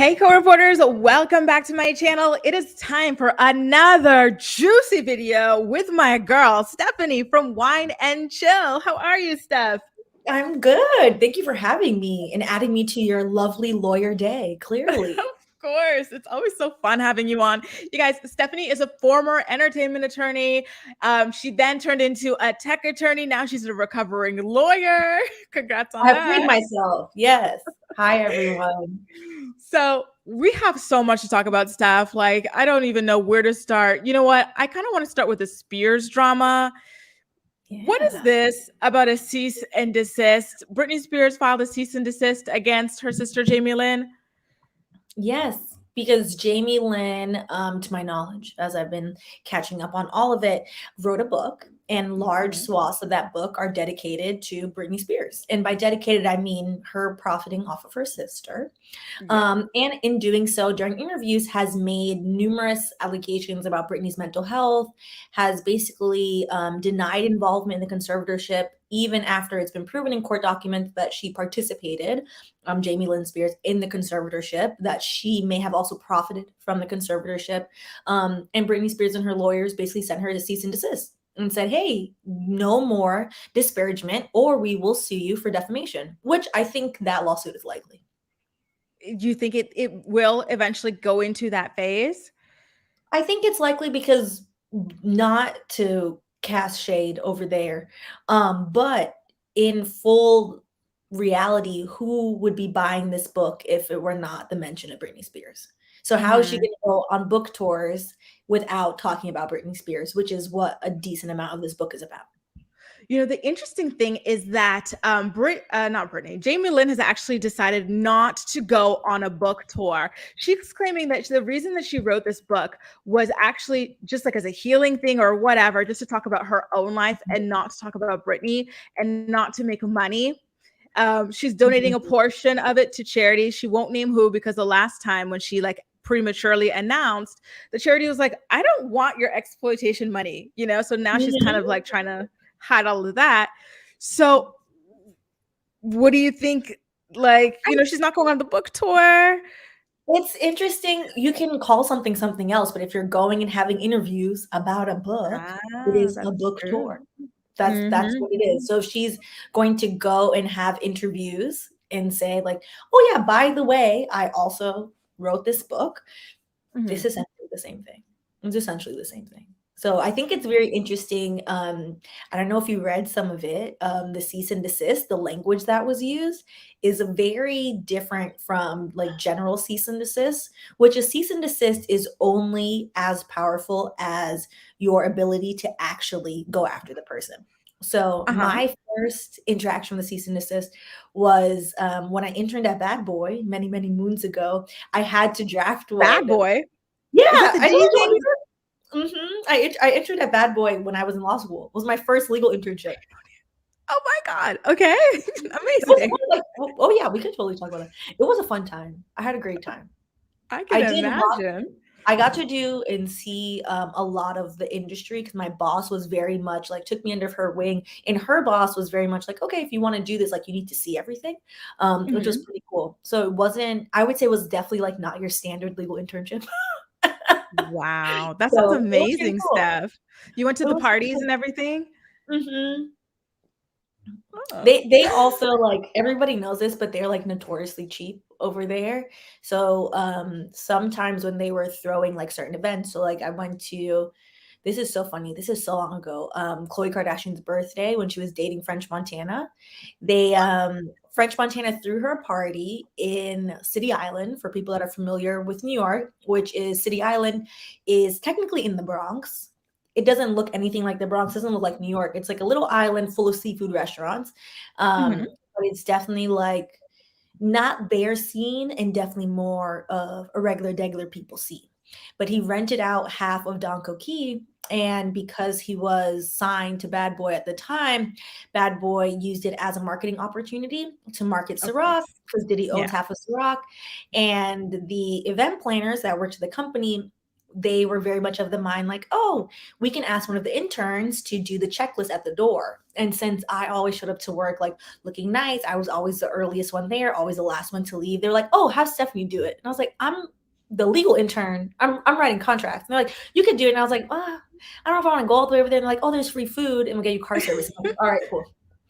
Hey, co-reporters, welcome back to my channel. It is time for another juicy video with my girl, Stephanie from Wine and Chill. How are you, Steph? I'm good. Thank you for having me and adding me to your lovely lawyer day, clearly. Of course. It's always so fun having you on. You guys, Stephanie is a former entertainment attorney. She then turned into a tech attorney. Now she's a recovering lawyer. Congrats on I've freed that. myself. Yes. Hi, everyone. So we have so much to talk about, Steph. Like, I don't even know where to start. You know what? I kind of want to start with the Spears drama. What is Yeah. this about a cease and desist? Britney Spears filed a cease and desist against her sister Jamie Lynn. Yes, because Jamie Lynn, to my knowledge, as I've been catching up on all of it, wrote a book, and large Mhm. swaths of that book are dedicated to Britney Spears. And by dedicated, I mean her profiting off of her sister. Yep. And in doing so, during interviews, has made numerous allegations about Britney's mental health, has basically denied involvement in the conservatorship, even after it's been proven in court documents that she participated, Jamie Lynn Spears, in the conservatorship, that she may have also profited from the conservatorship. And Britney Spears and her lawyers basically sent her to cease and desist and said, hey, no more disparagement or we will sue you for defamation, which I think that lawsuit is likely. Do you think it will eventually go into that phase? I think it's likely because not to cast shade over there, but in full reality, who would be buying this book if it were not the mention of Britney Spears? So how is she Mhm. going to go on book tours without talking about Britney Spears, which is what a decent amount of this book is about? You know, the interesting thing is that not Brittany, Jamie Lynn has actually decided not to go on a book tour. She's claiming that the reason that she wrote this book was actually just like as a healing thing or whatever, just to talk about her own life and not to talk about Brittany and not to make money. She's donating a Mhm. portion of it to charity. She won't name who because the last time when she like prematurely announced, the charity was like, I don't want your exploitation money, you know? So now she's kind of Mhm. like trying to hide all of that. So what do you think? Like, you know, she's not going on the book tour. It's interesting. You can call something something else, but if you're going and having interviews about a book, it Ah, is a that's book true. tour. That's Mm-hmm. what it is. So if she's going to go and have interviews and say like, "Oh yeah, by the way, I also wrote this book." Mm-hmm. It's essentially the same thing. It's essentially the same thing. So I think it's very interesting. I don't know if you read some of it. The cease and desist, the language that was used is very different from like general cease and desist, which a cease and desist is only as powerful as your ability to actually go after the person. So Uh-huh. my first interaction with cease and desist was when I interned at Bad Boy many, many moons ago. I had to draft Bad one. boy. Yeah, Is that the I D told thing? you. Mhm. I entered at Bad Boy when I was in law school. It was my first legal internship. Oh my God. Okay. It was Amazing. fun, like, oh yeah, we could totally talk about that. It was a fun time. I had a great time. I can I did lot imagine. I got to do and see, a lot of the industry because my boss was very much like took me under her wing, and her boss was very much like, "Okay, if you wanna do this, like, you need to see everything," which was Mhm. pretty cool. So it wasn't I would say it was definitely, like, not your standard legal internship. Wow, that sounds So it was pretty amazing, cool. Steph. You went to It the was pretty parties cool. and everything? Mhm. Oh. They also, like everybody knows this, but they're, like, notoriously cheap over there. So, sometimes when they were throwing, like, certain events so, like, I went to this is so funny, this is so long ago, Khloe Kardashian's birthday when she was dating French Montana. French Montana threw her a party in City Island, for people that are familiar with New York, which is City Island is technically in the Bronx. It doesn't look anything like the Bronx, doesn't look like New York. It's like a little island full of seafood restaurants. Mhm. But it's definitely like not their scene and definitely more of a regular degular people scene. But he rented out half of Don Coquille, and because he was signed to Bad Boy at the time, Bad Boy used it as a marketing opportunity to market Of Ciroc course. because Diddy Yeah. owns half of Ciroc, and the event planners that worked for the company they were very much of the mind like, oh, we can ask one of the interns to do the checklist at the door. And since I always showed up to work like looking nice, I was always the earliest one there, always the last one to leave. They're like, oh, have Stephanie do it. And I was like, I'm the legal intern. I'm writing contracts. And they're like, you could do it. And I was like, I don't know if I want to go all the way over there. And they're like, oh, there's free food and we'll get you car service. I'm like, all right, cool.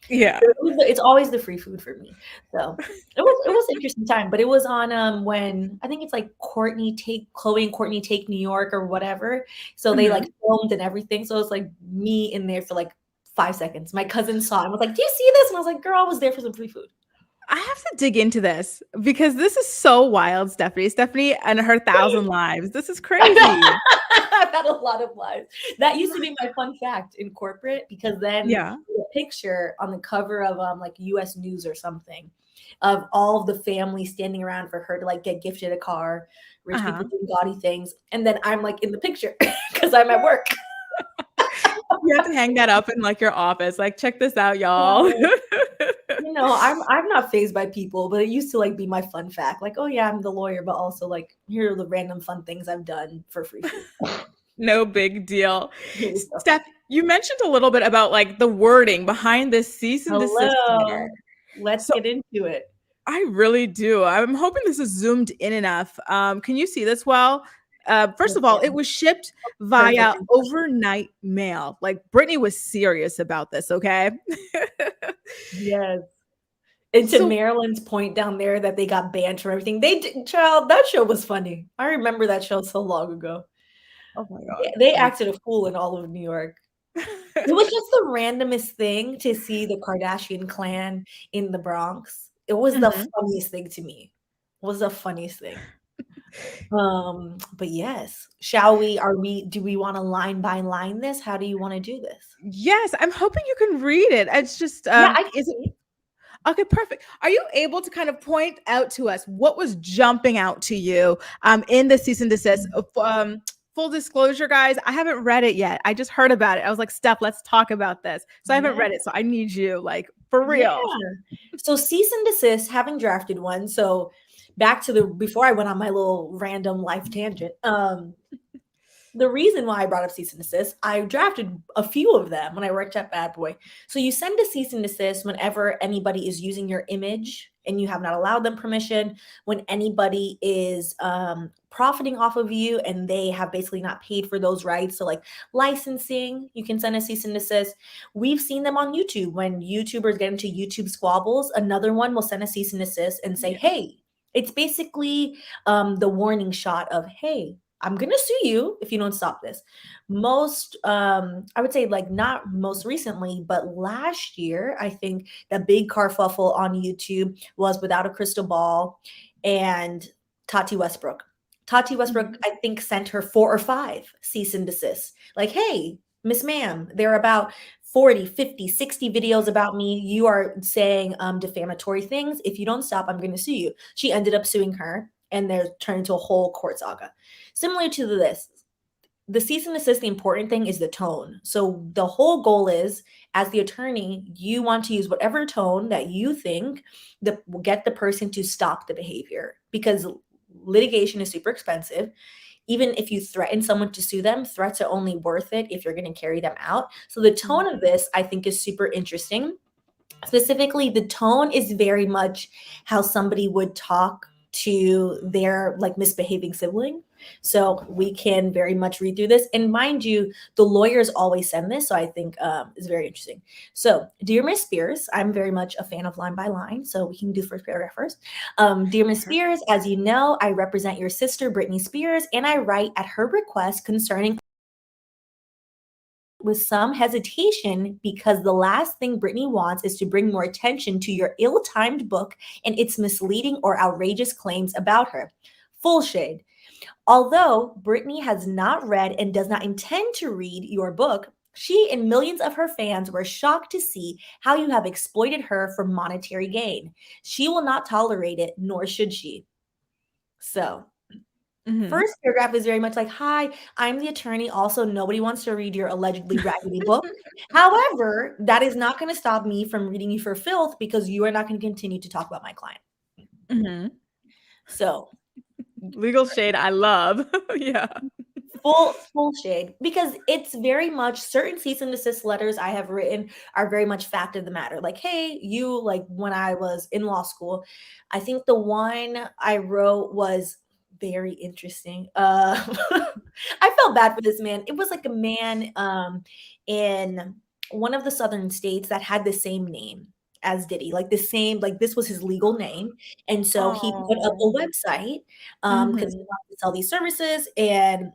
Yeah. It's always the free food for me. So it was an interesting time, but it was on when I think it's like Chloe and Courtney Take New York or whatever. So they like filmed and everything. So it was like me in there for like 5 seconds. My cousin saw it and was like, do you see this? And I was like, girl, I was there for some free food. I have to dig into this because this is so wild, Stephanie. Stephanie and her 1,000 lives. This is crazy. I've had a lot of lives. That used to be my fun fact in corporate because then Yeah. the picture on the cover of like US News or something of all of the family standing around for her to like get gifted a car, rich people doing gaudy things. And then I'm like in the picture because I'm at work. You have to hang that up in like your office. Like, check this out, y'all. You know, I'm not fazed by people, but it used to like be my fun fact. Like, oh yeah, I'm the lawyer, but also like here are the random fun things I've done for free food. No big deal. Steph, you mentioned a little bit about like the wording behind this cease and desist letter. Let's get into it. I really do. I'm hoping this is zoomed in enough. Can you see this well? First of all, it was shipped via overnight mail. Like Britney was serious about this, okay? Yes. And to Marilyn's point down there that they got banned from everything. Child, that show was funny. I remember that show so long ago. Oh my God. They acted a fool in all of New York. It was just the randomest thing to see the Kardashian clan in the Bronx. It was the funniest thing to me. It was the funniest thing. But yes, do we want to line by line this? How do you want to do this? Yes, I'm hoping you can read it. It's just okay, perfect. Are you able to kind of point out to us what was jumping out to you in the cease and desist? Full disclosure, guys, I haven't read it yet. I just heard about it. I was like, Steph, let's talk about this. So I haven't read it. So I need you, like, for real. Yeah. So cease and desist, having drafted one. So back to before I went on my little random life tangent. The reason why I brought up cease and desist, I drafted a few of them when I worked at Bad Boy. So you send a cease and desist whenever anybody is using your image and you have not allowed them permission, when anybody is profiting off of you and they have basically not paid for those rights. So like licensing, you can send a cease and desist. We've seen them on YouTube when YouTubers get into YouTube squabbles. Another one will send a cease and desist and say, hey, it's basically the warning shot of, hey, I'm going to sue you if you don't stop this. I would say like not most recently, but last year, I think the big kerfuffle on YouTube was Without a Crystal Ball and Tati Westbrook. Tati Westbrook, I think, sent her 4 or 5 cease and desist. Like, hey, Miss Ma'am, there are about 40, 50, 60 videos about me. You are saying defamatory things. If you don't stop, I'm going to sue you. She ended up suing her, and they're turned into a whole court saga. Similar to this, the cease and desist, the important thing is the tone. So the whole goal is, as the attorney, you want to use whatever tone that you think that will get the person to stop the behavior, because litigation is super expensive. Even if you threaten someone to sue them, threats are only worth it if you're going to carry them out. So the tone of this, I think, is super interesting. Specifically, the tone is very much how somebody would talk to their like misbehaving sibling. So we can very much read through this. And mind you, the lawyers always send this. So I think it's very interesting. So dear Miss Spears, I'm very much a fan of line by line. So we can do first paragraph first. Dear Miss Spears, as you know, I represent your sister, Britney Spears, and I write at her request concerning with some hesitation because the last thing Britney wants is to bring more attention to your ill-timed book and its misleading or outrageous claims about her. Full shade. Although Britney has not read and does not intend to read your book, she and millions of her fans were shocked to see how you have exploited her for monetary gain. She will not tolerate it, nor should she. So, first paragraph is very much like, hi, I'm the attorney. Also, nobody wants to read your allegedly raggedy book. However, that is not going to stop me from reading you for filth because you are not going to continue to talk about my client. So, legal shade, I love. Yeah. full shade, because it's very much certain cease and desist letters I have written are very much fact of the matter. Like, hey, you, like when I was in law school, I think the one I wrote was very interesting. I felt bad for this man. It was like a man in one of the southern states that had the same name as Diddy, like the same, like this was his legal name. And so he put up a Oh. website because he Mhm. wanted to sell these services, and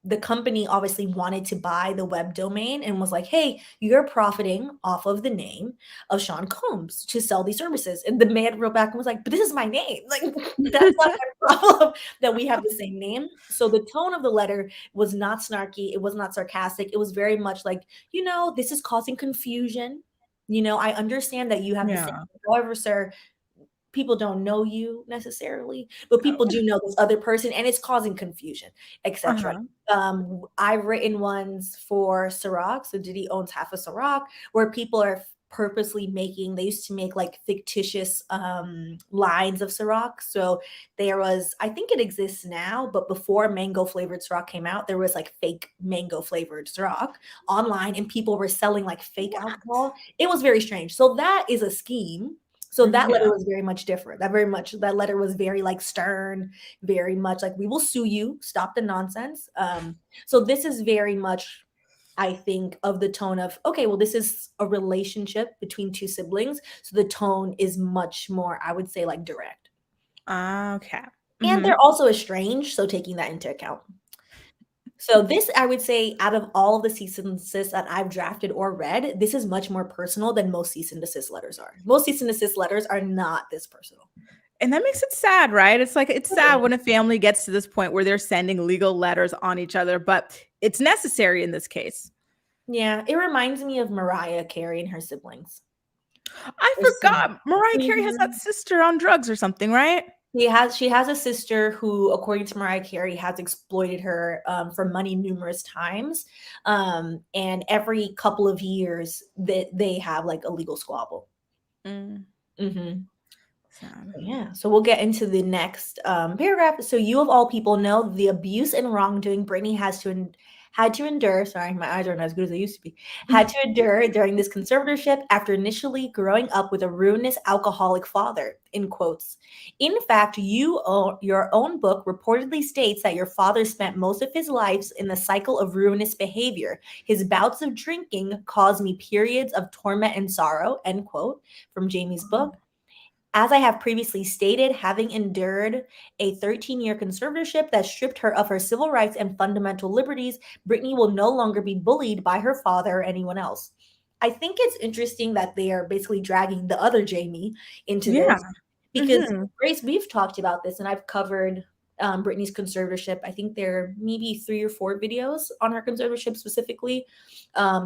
the company obviously wanted to buy the web domain and was like, hey, you're profiting off of the name of Sean Combs to sell these services. And the man wrote back and was like, but this is my name. Like, that's not my problem that we have the same name. So the tone of the letter was not snarky. It was not sarcastic. It was very much like, this is causing confusion. I understand that you have the same. Yeah. However, sir, people don't know you necessarily, but people do know this other person, and it's causing confusion, etc. Uh-huh. I've written ones for Ciroc, so Diddy owns half of Ciroc, where people are purposely making, they used to make like fictitious lines of Ciroc. So there was, I think it exists now, but before mango flavored Ciroc came out, there was like fake mango flavored Ciroc online, and people were selling like fake What? alcohol. It was very strange. So that is a scheme. So that letter Yeah. was very much different. That letter was very like stern, very much like, we will sue you, stop the nonsense. So this is very much, I think, of the tone of, okay, well, this is a relationship between two siblings. So the tone is much more, I would say, like direct. Okay. And Mhm. they're also estranged, so taking that into account. So this, I would say, out of all of the cease and desist that I've drafted or read, this is much more personal than most cease and desist letters are. Most cease and desist letters are not this personal. And that makes it sad, right? It's like it's sad when a family gets to this point where they're sending legal letters on each other, but it's necessary in this case. Yeah, it reminds me of Mariah Carey and her siblings. I There's some forgot Mariah Carey has that Mhm. sister on drugs or something, right? She has a sister who, according to Mariah Carey, has exploited her for money numerous times. And every couple of years that they have like a legal squabble. Mm, Mhm. sad. Yeah, so we'll get into the next paragraph. So you of all people know the abuse and wrongdoing Britney had to endure. Sorry, my eyes aren't as good as they used to be. Had to endure during this conservatorship after initially growing up with a ruinous alcoholic father. In quotes. In fact, your own book reportedly states that your father spent most of his life in the cycle of ruinous behavior. His bouts of drinking caused me periods of torment and sorrow. End quote from Jamie's book. As I have previously stated, having endured a 13-year conservatorship that stripped her of her civil rights and fundamental liberties, Britney will no longer be bullied by her father or anyone else. I think it's interesting that they are basically dragging the other Jamie into Yeah. this, because Mhm. Grace, we've talked about this, and I've covered Britney's conservatorship. I think there are maybe 3 or 4 videos on her conservatorship specifically,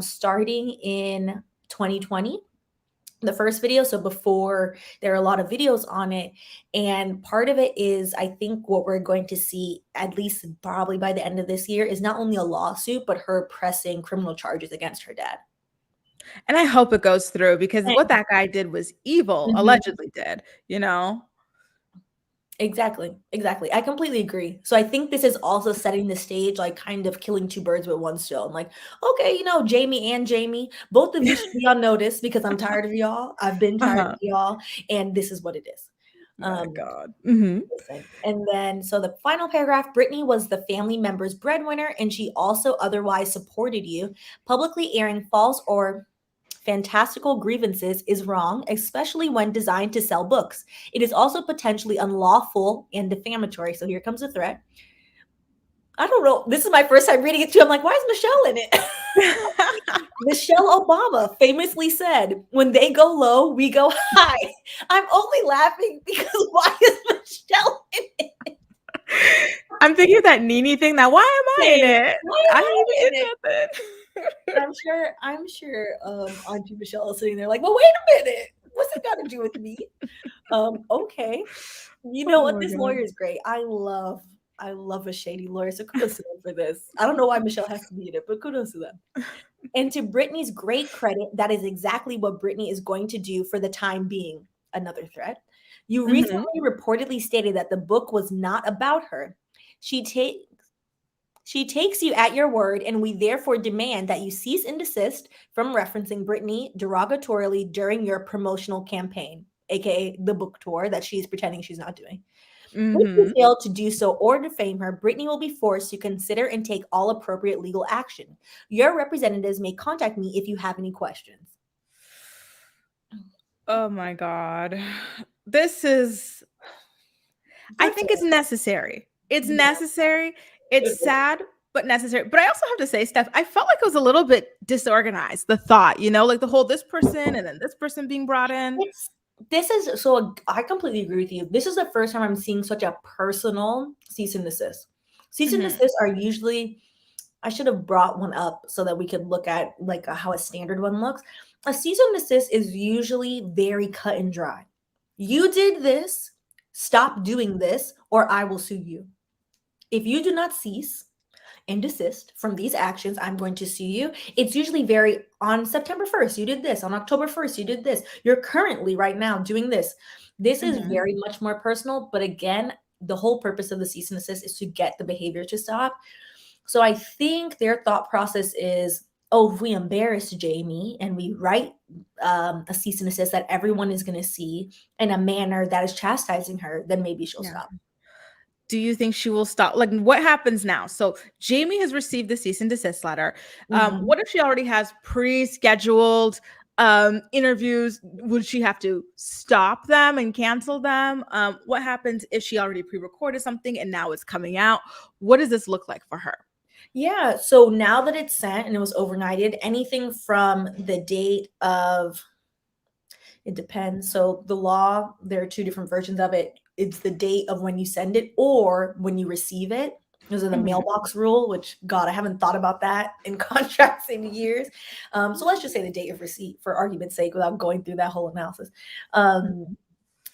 starting in 2020, the first video, so before there are a lot of videos on it. And part of it is, I think what we're going to see, at least probably by the end of this year, is not only a lawsuit but her pressing criminal charges against her dad. And I hope it goes through because what Same. that guy did was evil, Mhm. allegedly did, you know? Exactly. I completely agree. So I think this is also setting the stage, like kind of killing two birds with one stone. Like, okay, Jamie and Jamie, both of you should be on notice because I'm tired of y'all. I've been tired of Uh-huh. y'all, and this is what it is. My Um, God. Mhm. Listen. And then, so the final paragraph, Britney was the family member's breadwinner, and she also otherwise supported you. Publicly airing false or fantastical grievances is wrong, especially when designed to sell books. It is also potentially unlawful and defamatory. So here comes the threat. I don't know. This is my first time reading it too. I'm like, why is Michelle in it? Michelle Obama famously said, when they go low, we go high. I'm only laughing because why is Michelle in it? I'm thinking of that Nene thing. Now, why am I in Same. it? Why am I I in ain't it? in nothing. I'm sure Auntie Michelle is sitting there like, well, wait a minute. What's it got to do with me? Okay. You know Oh what? my This God. lawyer is great. I love a shady lawyer. So kudos to them for this. I don't know why Michelle has to be in it, but kudos to them. And to Britney's great credit, that is exactly what Britney is going to do for the time being. Another threat. You Mhm. recently reportedly stated that the book was not about her. She takes She takes you at your word, and we therefore demand that you cease and desist from referencing Britney derogatorily during your promotional campaign, aka the book tour that she's pretending she's not doing. If you Mm-hmm. fail to do so or defame her, Britney will be forced to consider and take all appropriate legal action. Your representatives may contact me if you have any questions. Oh my God. This is, I That's think it's necessary. It's yeah. necessary. It's sad, but necessary. But I also have to say, Steph, I felt like it was a little bit disorganized, the thought, like the whole this person and then this person being brought in. This is so I completely agree with you. This is the first time I'm seeing such a personal cease and desist. Cease and Mm-hmm. desist are usually, I should have brought one up so that we could look at like how a standard one looks. A cease and desist is usually very cut and dry. You did this, stop doing this, or I will sue you. If you do not cease and desist from these actions, I'm going to sue you. It's usually very on September 1st, you did this. On October 1st, you did this. You're currently right now doing this. This is Mm-hmm. very much more personal. But again, the whole purpose of the cease and desist is to get the behavior to stop. So I think their thought process is, oh, if we embarrass Jamie and we write a cease and desist that everyone is going to see in a manner that is chastising her, then maybe she'll Yeah. stop. Do you think she will stop? Like, what happens now? So Jamie has received the cease and desist letter. Mhm. What if she already has pre-scheduled interviews? Would she have to stop them and cancel them? What happens if she already pre-recorded something and now it's coming out? What does this look like for her? Yeah. So now that it's sent and it was overnighted, anything from the date of, it depends. So the law, there are two different versions of it. It's the date of when you send it or when you receive it. Those are the Mhm. mailbox rule, which God, I haven't thought about that in contracts in years. So let's just say the date of receipt for argument's sake, without going through that whole analysis.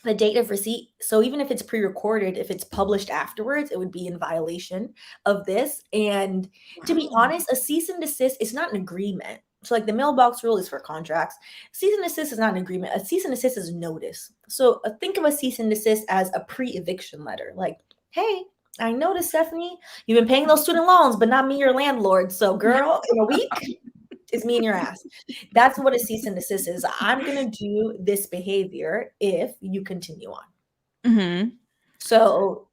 The date of receipt. So even if it's pre-recorded, if it's published afterwards, it would be in violation of this. And to be Wow. honest, a cease and desist is not an agreement. So like the mailbox rule is for contracts. Cease and desist is not an agreement. A cease and desist is notice. So think of a cease and desist as a pre-eviction letter. Like, hey, I noticed, Stephanie, you've been paying those student loans, but not me, your landlord. So girl, in a week, it's me and your ass. That's what a cease and desist is. I'm going to do this behavior if you continue on. Mm-hmm. So,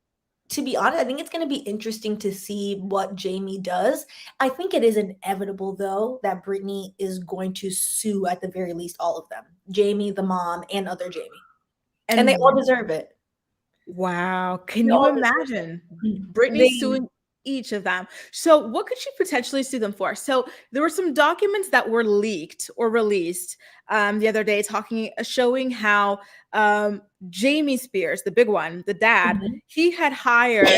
to be honest, I think it's going to be interesting to see what Jamie does. I think it is inevitable, though, that Britney is going to sue at the very least all of them, Jamie, the mom, and other Jamie. And they all And deserve it. wow, They can you all deserve imagine it. Britney They, suing each of them? So, what could she potentially sue them for? So, there were some documents that were leaked or released the other day, showing how Jamie Spears, the big one, the dad, Mhm. he had hired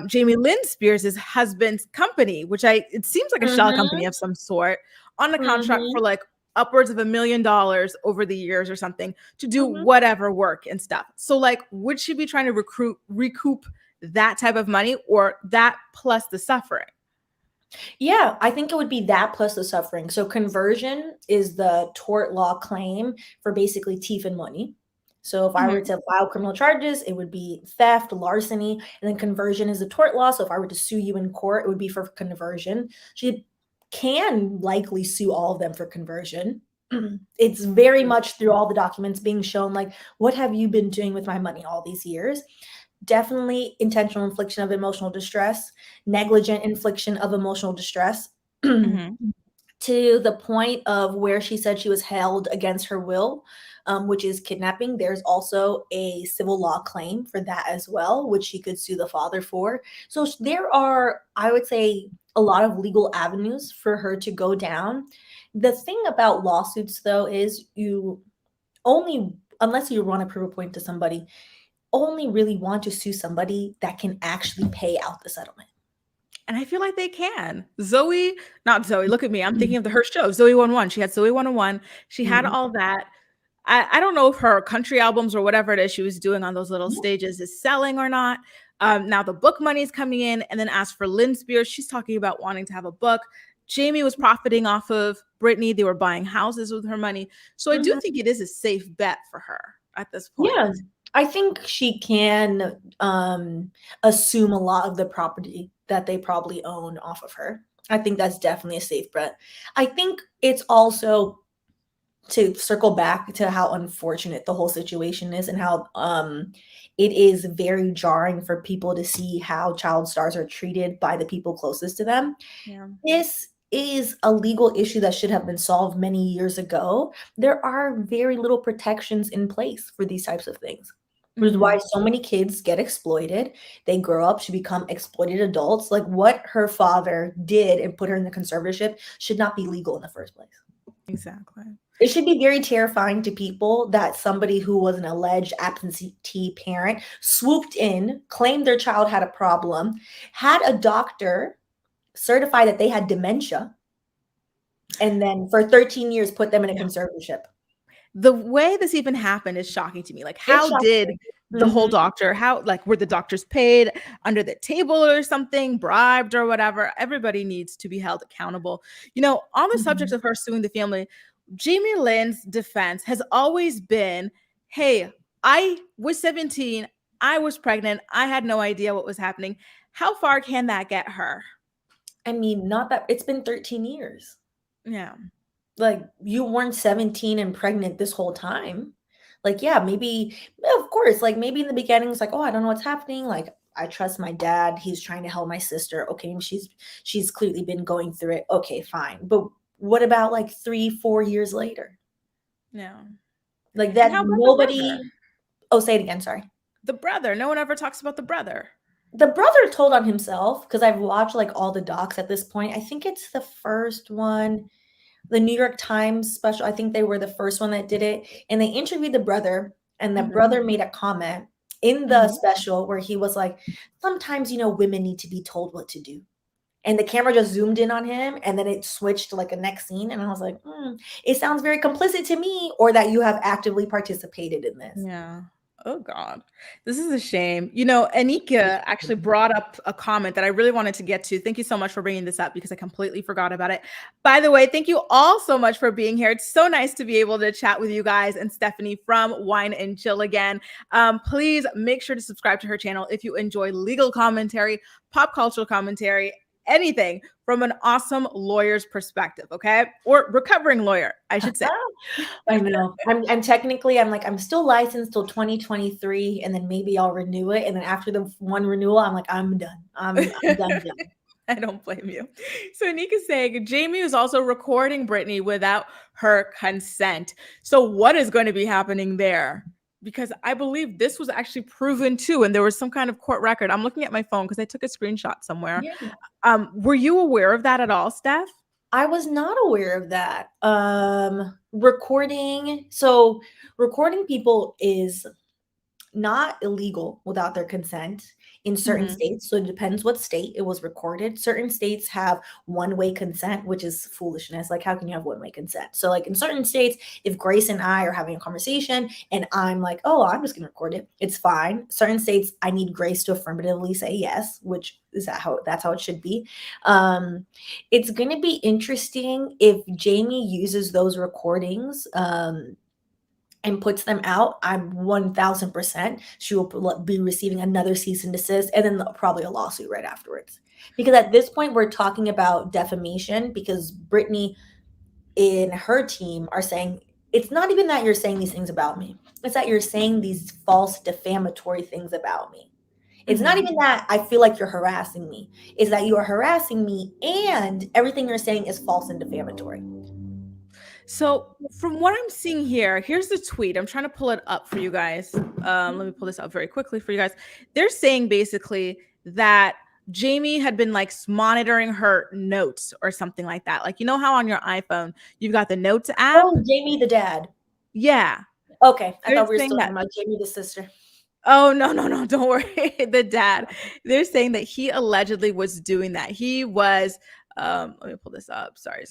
Jamie Lynn Spears' husband's company, which it seems like a shell company Mhm. of some sort, on a contract for Mhm. like upwards of $1 million over the years or something to do Mhm. whatever work and stuff. So like, would she be trying to recoup that type of money or that plus the suffering? Yeah, I think it would be that plus the suffering. So conversion is the tort law claim for basically thief and money. So if I were Mm-hmm. to file criminal charges, it would be theft, larceny, and then conversion is the tort law. So if I were to sue you in court, it would be for conversion. She can likely sue all of them for conversion. It's very much through all the documents being shown, like, what have you been doing with my money all these years? Definitely intentional infliction of emotional distress, negligent infliction of emotional distress, to Mm-hmm. the point of where she said she was held against her will, which is kidnapping. There's also a civil law claim for that as well, which she could sue the father for. So there are, I would say, a lot of legal avenues for her to go down. The thing about lawsuits, though, is you only, unless you want to prove a point to somebody, only really want to sue somebody that can actually pay out the settlement. And I feel like they can. Not Zoe, look at me. I'm thinking of her show, Zoe 101. She had Zoe 101. She had Mhm. all that. I don't know if her country albums or whatever it is she was doing on those little stages is selling or not. Now the book money is coming in. And then as for Lynn Spears, she's talking about wanting to have a book. Jamie was profiting off of Britney. They were buying houses with her money. So I do Mhm. think it is a safe bet for her at this point. Yeah, I think she can assume a lot of the property that they probably own off of her. I think that's definitely a safe bet. I think it's also, to circle back to how unfortunate the whole situation is and how it is very jarring for people to see how child stars are treated by the people closest to them. Yeah. This is a legal issue that should have been solved many years ago. There are very little protections in place for these types of things, which is why so many kids get exploited. They grow up to become exploited adults. Like what her father did and put her in the conservatorship should not be legal in the first place. Exactly. It should be very terrifying to people that somebody who was an alleged absentee parent swooped in, claimed their child had a problem, had a doctor certify that they had dementia, and then for 13 years put them in a conservatorship. The way this even happened is shocking to me. Like, how did the whole doctor, like, were the doctors paid under the table or something, bribed or whatever? Everybody needs to be held accountable. On the subject of her suing the family, Jamie Lynn's defense has always been, hey, I was 17, I was pregnant, I had no idea what was happening. How far can that get her? I mean, not that it's been 13 years. Yeah. Like, you weren't 17 and pregnant this whole time. Like, yeah, maybe, of course, like maybe in the beginning it's like, oh, I don't know what's happening. Like, I trust my dad. He's trying to help my sister. Okay, she's clearly been going through it. Okay, fine. But what about like 3-4 years later? Yeah. Like that nobody. Oh, say it again. Sorry. The brother. No one ever talks about the brother. The brother told on himself, because I've watched like all the docs at this point. I think it's the first one, the New York Times special. I think they were the first one that did it. And they interviewed the brother, and the brother made a comment in the special where he was like, sometimes, women need to be told what to do. And the camera just zoomed in on him, and then it switched to like a next scene. And I was like, it sounds very complicit to me, or that you have actively participated in this. Yeah. Oh God, this is a shame. Anika actually brought up a comment that I really wanted to get to. Thank you so much for bringing this up because I completely forgot about it. By the way, thank you all so much for being here. It's so nice to be able to chat with you guys and Stephanie from Wine and Chill again. Please make sure to subscribe to her channel if you enjoy legal commentary, pop cultural commentary, anything from an awesome lawyer's perspective, okay? Or recovering lawyer, I should say. I know. I'm technically, I'm still licensed till 2023, and then maybe I'll renew it. And then after the one renewal, I'm like, I'm done. I'm done. I don't blame you. So Anika's saying Jamie is also recording Britney without her consent. So what is going to be happening there? Because I believe this was actually proven too, and there was some kind of court record. I'm looking at my phone because I took a screenshot somewhere. Yeah. Were you aware of that at all, Steph? I was not aware of that. Recording people is not illegal without their consent in certain states. So it depends what state it was recorded. Certain states have one-way consent, which is foolishness. Like, how can you have one-way consent? So like in certain states, if Grace and I are having a conversation and I'm like, oh, I'm just gonna record it, it's fine. Certain states, I need Grace to affirmatively say yes, which is that's how it should be. It's gonna be interesting if Jamie uses those recordings and puts them out. I'm 1000% she will be receiving another cease and desist, and then probably a lawsuit right afterwards. Because at this point, we're talking about defamation, because Britney and her team are saying, it's not even that you're saying these things about me. It's that you're saying these false defamatory things about me. It's not even that I feel like you're harassing me. It's that you are harassing me, and everything you're saying is false and defamatory. So from what I'm seeing here, here's the tweet. I'm trying to pull it up for you guys. Let me pull this up very quickly for you guys. They're saying basically that Jamie had been like monitoring her notes or something like that. Like, how on your iPhone, you've got the notes app. Oh, Jamie the dad. Yeah. Okay. I thought we were still talking about Jamie the sister. Oh, no, don't worry. The dad. They're saying that he allegedly was doing that. He was let me pull this up. Sorry,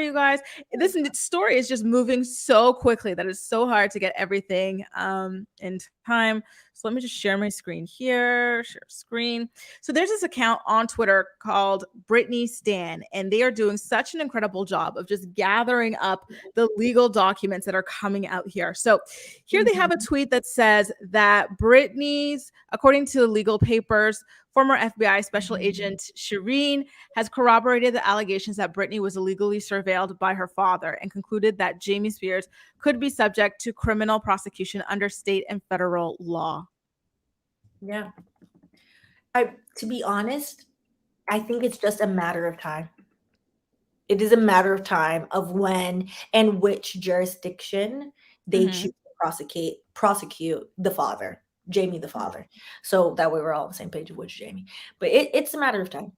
you guys. This story is just moving so quickly that it's so hard to get everything in time. So let me just share my screen here. Share screen. So there's this account on Twitter called Britney Stan, and they are doing such an incredible job of just gathering up the legal documents that are coming out here. So here they have a tweet that says that Britney's, according to the legal papers, Former FBI Special Agent Shireen has corroborated the allegations that Britney was illegally surveilled by her father and concluded that Jamie Spears could be subject to criminal prosecution under state and federal law. Yeah. To be honest, I think it's just a matter of time. It is a matter of time of when and which jurisdiction they choose to prosecute the father, Jamie the father. So that way we're all on the same page of which Jamie. But it's a matter of time.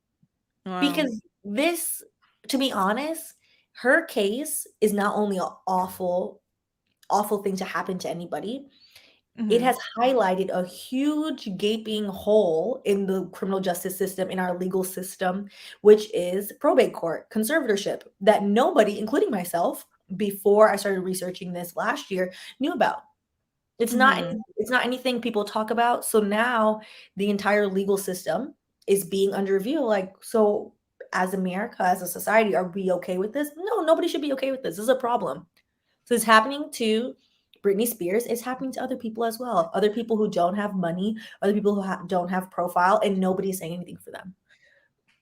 Wow. Because this, to be honest, her case is not only an awful thing to happen to anybody, it has highlighted a huge gaping hole in the criminal justice system, in our legal system, which is probate court, conservatorship, that nobody, including myself, before I started researching this last year, knew about. It's not anything people talk about. So now the entire legal system is being under review. Like, so as America, as a society, are we okay with this? No, nobody should be okay with this. This is a problem. So it's happening to Britney Spears. It's happening to other people as well. Other people who don't have money, other people who don't have profile, and nobody's saying anything for them.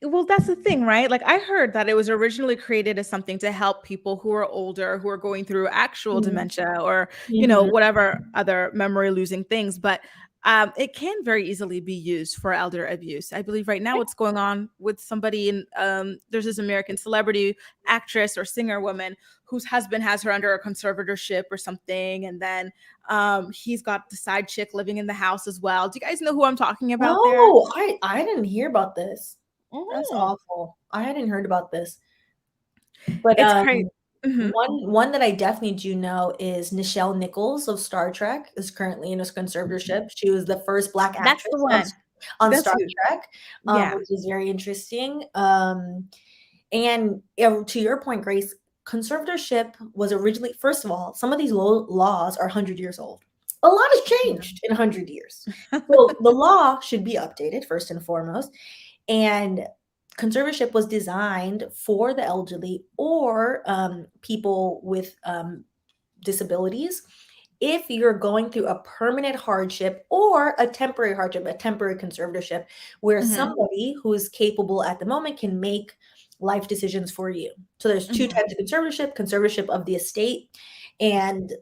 Well, that's the thing, right? Like, I heard that it was originally created as something to help people who are older, who are going through actual dementia or, whatever other memory losing things. But it can very easily be used for elder abuse. I believe right now what's going on with somebody in, there's this American celebrity actress or singer woman whose husband has her under a conservatorship or something. And then he's got the side chick living in the house as well. Do you guys know who I'm talking about there? Oh, I didn't hear about this. That's awful. I hadn't heard about this. But it's crazy. One that I definitely do know is Nichelle Nichols of Star Trek is currently in a conservatorship. She was the first Black actress on Star Trek, which is very interesting. And to your point, Grace, conservatorship was originally, first of all, some of these laws are 100 years old. A lot has changed in 100 years. So the law should be updated first and foremost. And conservatorship was designed for the elderly or people with disabilities. If you're going through a permanent hardship or a temporary hardship, a temporary conservatorship, where somebody who is capable at the moment can make life decisions for you. So there's two types of conservatorship of the estate, and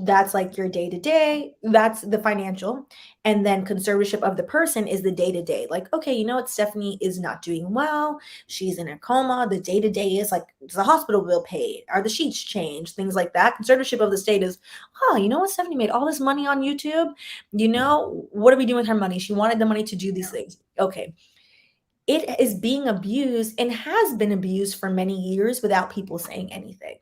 that's like your day-to-day, that's the financial, and then conservatorship of the person is the day-to-day. Like, okay, you know what, Stephanie is not doing well, she's in a coma. The day-to-day is like, is the hospital bill paid, are the sheets changed, things like that. Conservatorship of the state is, oh, you know what, Stephanie made all this money on YouTube, what are we doing with her money? She wanted the money to do these things. Okay, it is being abused and has been abused for many years without people saying anything.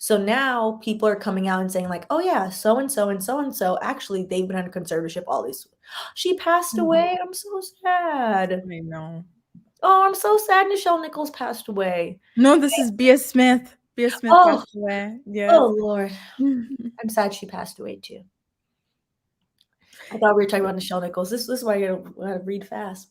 So now people are coming out and saying like, oh yeah, so-and-so and so-and-so, actually they've been under conservatorship all these. She passed away. I'm so sad. I know. Oh, I'm so sad Nichelle Nichols passed away. No, this is Bia Smith. Bia Smith passed away. Yeah. Oh Lord. I'm sad she passed away too. I thought we were talking about Nichelle Nichols. This is why you gotta read fast.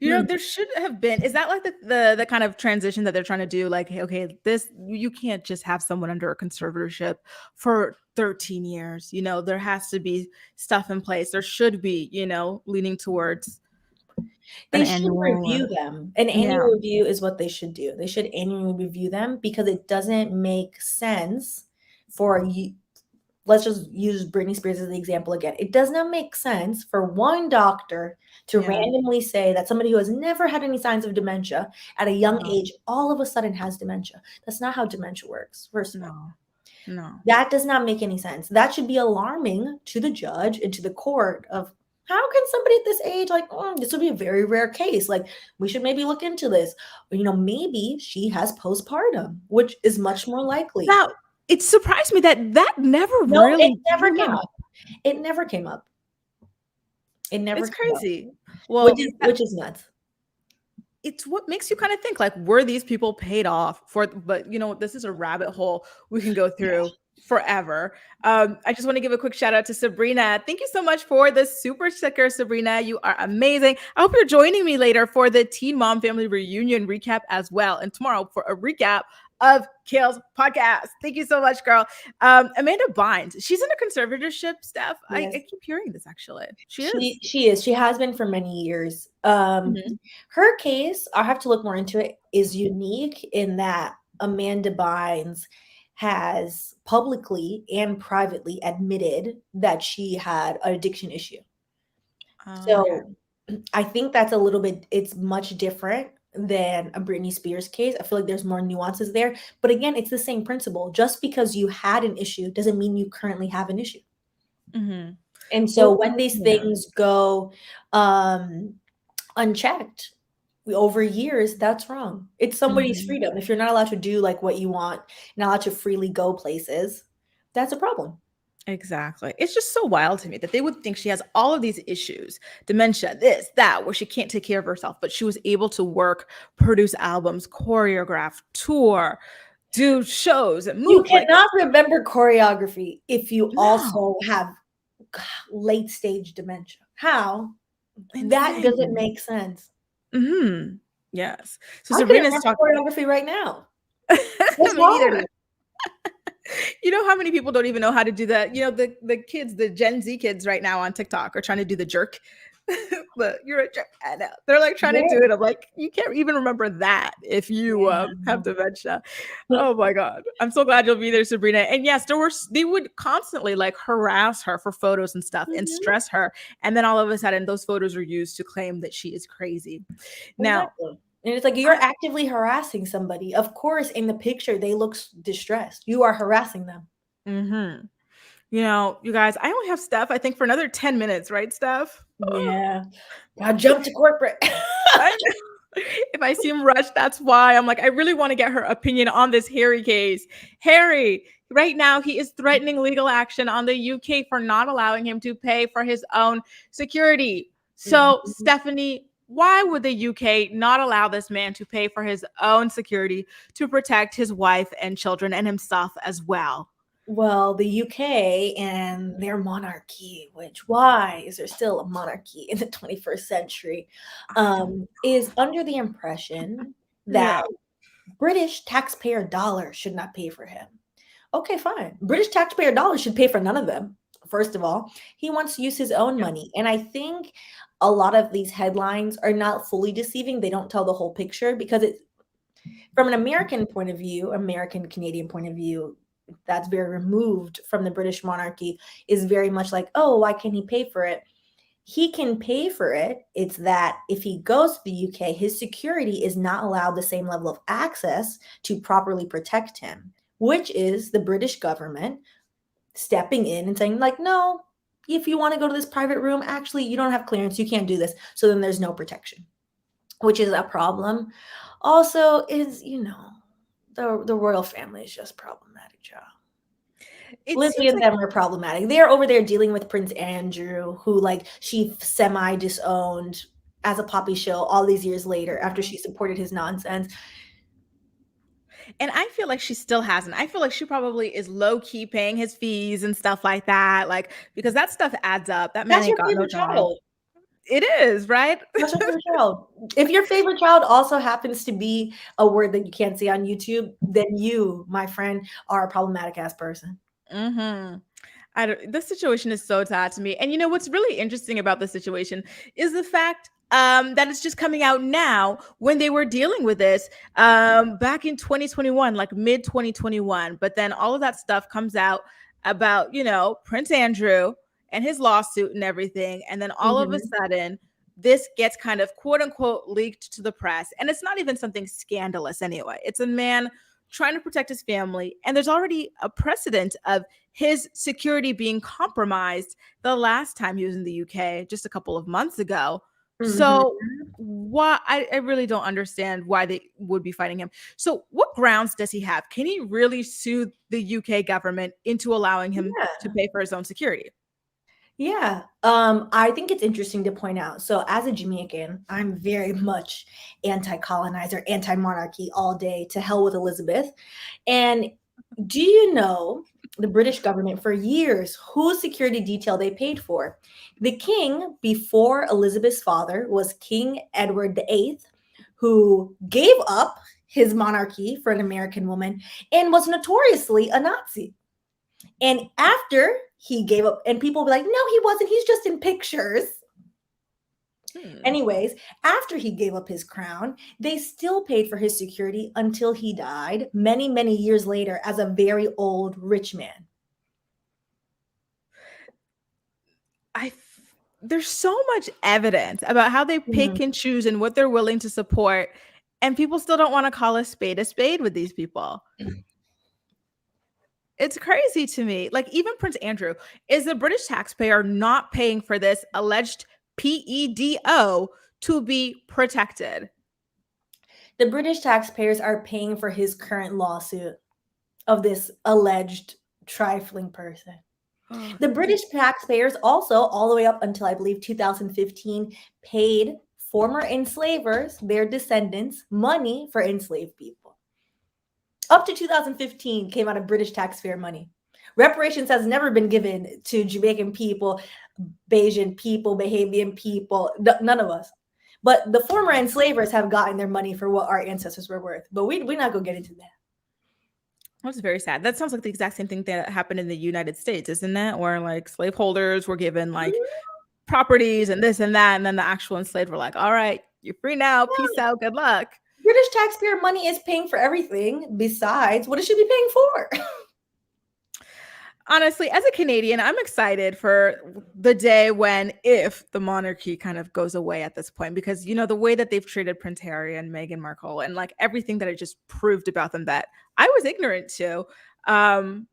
There should have been, is that like the kind of transition that they're trying to do? Like, hey, okay, you can't just have someone under a conservatorship for 13 years. There has to be stuff in place. There should be, leaning towards they should review them. An annual review is what they should do. They should annually review them, because it doesn't make sense for you. Let's just use Britney Spears as the example again. It does not make sense for one doctor to randomly say that somebody who has never had any signs of dementia at a young age all of a sudden has dementia. That's not how dementia works, first of all. No. That does not make any sense. That should be alarming to the judge and to the court of, how can somebody at this age, like, this would be a very rare case. Like, we should maybe look into this. Or, maybe she has postpartum, which is much more likely. It surprised me that never came up. It never came up. It's crazy. Well, which is nuts. It's what makes you kind of think, like, were these people paid off for? But this is a rabbit hole we can go through forever. I just want to give a quick shout out to Sabrina. Thank you so much for the super sticker, Sabrina. You are amazing. I hope you're joining me later for the Teen Mom Family Reunion recap as well, and tomorrow for a recap of Kale's podcast. Thank you so much, girl. Amanda Bynes, she's in a conservatorship, Steph. Yes. I keep hearing this actually. She is. She has been for many years. Mhm. Her case, I have to look more into it, is unique in that Amanda Bynes has publicly and privately admitted that she had an addiction issue. Okay. So I think that's a little bit, it's much different than a Britney Spears case. I feel like there's more nuances there. But again, it's the same principle. Just because you had an issue doesn't mean you currently have an issue. Mm-hmm. And so when these things go unchecked over years, that's wrong. It's somebody's freedom. If you're not allowed to do like what you want, not allowed to freely go places, that's a problem. Exactly. It's just so wild to me that they would think she has all of these issues, dementia, this, that, where she can't take care of herself, but she was able to work, produce albums, choreograph, tour, do shows, and You move. cannot remember choreography if you No. also have late stage dementia. How? Insane. That doesn't make sense. Mm-hmm. Yes. So I Sabrina's couldn't remember choreography right now. What's Me wrong? neither. You know how many people don't even know how to do that? You know, the kids, the Gen Z kids right now on TikTok are trying to do the jerk. But you're a jerk. I know. They're like trying to do it. I'm like, you can't even remember that if you have dementia. Oh my God. I'm so glad you'll be there, Sabrina. And yes, they would constantly like harass her for photos and stuff and stress her. And then all of a sudden those photos are used to claim that she is crazy. Now, and it's like you're actively harassing somebody. Of course, in the picture, they look distressed. You are harassing them. Mm-hmm. You know, you guys, I only have Steph, I think, for another 10 minutes, right, Steph? Yeah. I'll jump to corporate. If I seem rushed, that's why. I'm like, I really want to get her opinion on this Harry case. Harry, right now, he is threatening legal action on the UK for not allowing him to pay for his own security. So, Stephanie, why would the UK not allow this man to pay for his own security to protect his wife and children and himself as well? Well, the UK and their monarchy, which why is there still a monarchy in the 21st century, is under the impression that British taxpayer dollars should not pay for him. Okay, fine. British taxpayer dollars should pay for none of them. First of all, he wants to use his own money. And I think a lot of these headlines are not fully deceiving. They don't tell the whole picture because it's from an American point of view, American Canadian point of view, that's very removed from the British monarchy, is very much like, oh, why can he pay for it? He can pay for it. It's that if he goes to the UK, his security is not allowed the same level of access to properly protect him, which is the British government stepping in and saying, like, no, if you want to go to this private room, actually, you don't have clearance. You can't do this. So then there's no protection, which is a problem. Also, is, the royal family is just problematic, child. Lizzie and them are problematic. They're over there dealing with Prince Andrew, who like she semi-disowned as a poppy show all these years later after she supported his nonsense. And I feel like she still hasn't. I feel like she probably is low-key paying his fees and stuff like that. Like, because that stuff adds up. That man ain't got no job. It is, right? That's your favorite child. If your favorite child also happens to be a word that you can't see on YouTube, then you, my friend, are a problematic ass person. This situation is so sad to me. And you know what's really interesting about this situation is the fact that it's just coming out now when they were dealing with this back in 2021, like mid 2021. But then all of that stuff comes out about, Prince Andrew and his lawsuit and everything. And then all of a sudden, this gets kind of quote unquote leaked to the press. And it's not even something scandalous anyway. It's a man trying to protect his family. And there's already a precedent of his security being compromised the last time he was in the UK, just a couple of months ago. So why I really don't understand why they would be fighting him. So what grounds does he have? Can he really sue the UK government into allowing him to pay for his own security? Yeah. I think it's interesting to point out. So as a Jamaican, I'm very much anti-colonizer, anti-monarchy all day, to hell with Elizabeth. And do you know the British government for years, whose security detail they paid for? The king before Elizabeth's father was King Edward VIII, who gave up his monarchy for an American woman and was notoriously a Nazi. And after he gave up, and people were like, no, he wasn't. He's just in pictures. Anyways, after he gave up his crown, they still paid for his security until he died many, many years later as a very old rich man. There's so much evidence about how they pick and choose and what they're willing to support, and people still don't want to call a spade with these people. It's crazy to me. Like, even Prince Andrew, is the British taxpayer not paying for this alleged PEDO to be protected? The British taxpayers are paying for his current lawsuit of this alleged trifling person. The British taxpayers also, all the way up until I believe 2015, paid former enslavers, their descendants, money for enslaved people. Up to 2015 came out of British taxpayer money. Reparations has never been given to Jamaican people, Bayesian people, Bahamian people, none of us. But the former enslavers have gotten their money for what our ancestors were worth. But we're not going to get into that. That's very sad. That sounds like the exact same thing that happened in the United States, isn't it? Where like slaveholders were given like properties and this and that. And then the actual enslaved were like, all right, you're free now. Peace out. Good luck. British taxpayer money is paying for everything besides what it should be paying for. Honestly, as a Canadian, I'm excited for the day when, if the monarchy kind of goes away at this point, because, you know, the way that they've treated Prince Harry and Meghan Markle and like everything that it just proved about them that I was ignorant to. I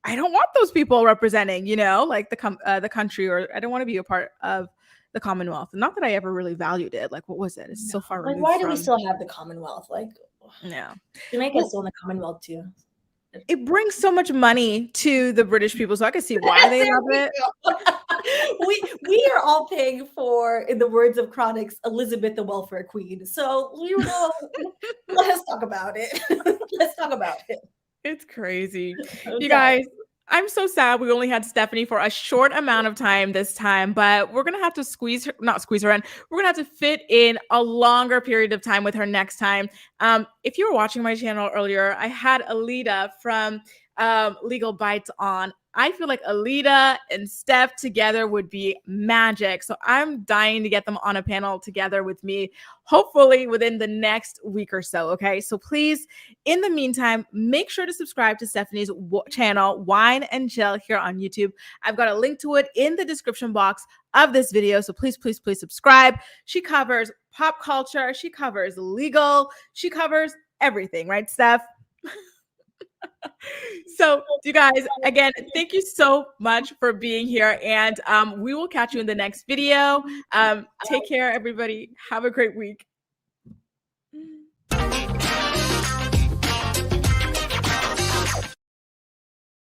don't want those people representing, you know, like the country, or I don't want to be a part of the Commonwealth. Not that I ever really valued it. Like, what was it? It's so far removed. Like, why do we still have the Commonwealth? Like, yeah, Jamaica's still in the Commonwealth too. It brings so much money to the British people, so I can see why they love it. we are all paying for, in the words of Chronix, Elizabeth the welfare queen. So, you know, let's talk about it. Let's talk about it. It's crazy. You guys, I'm so sad we only had Stephanie for a short amount of time this time, but we're going to have to not squeeze her in. We're going to have to fit in a longer period of time with her next time. If you were watching my channel earlier, I had Alita from Legal Bites on. I feel like Alita and Steph together would be magic. So I'm dying to get them on a panel together with me, hopefully within the next week or so. Okay. So please, in the meantime, make sure to subscribe to Stephanie's channel, Wine and Chill, here on YouTube. I've got a link to it in the description box of this video. So please, please, please subscribe. She covers pop culture. She covers legal. She covers everything, right, Steph? So, you guys, again, thank you so much for being here, and we will catch you in the next video. Take care, everybody. Have a great week.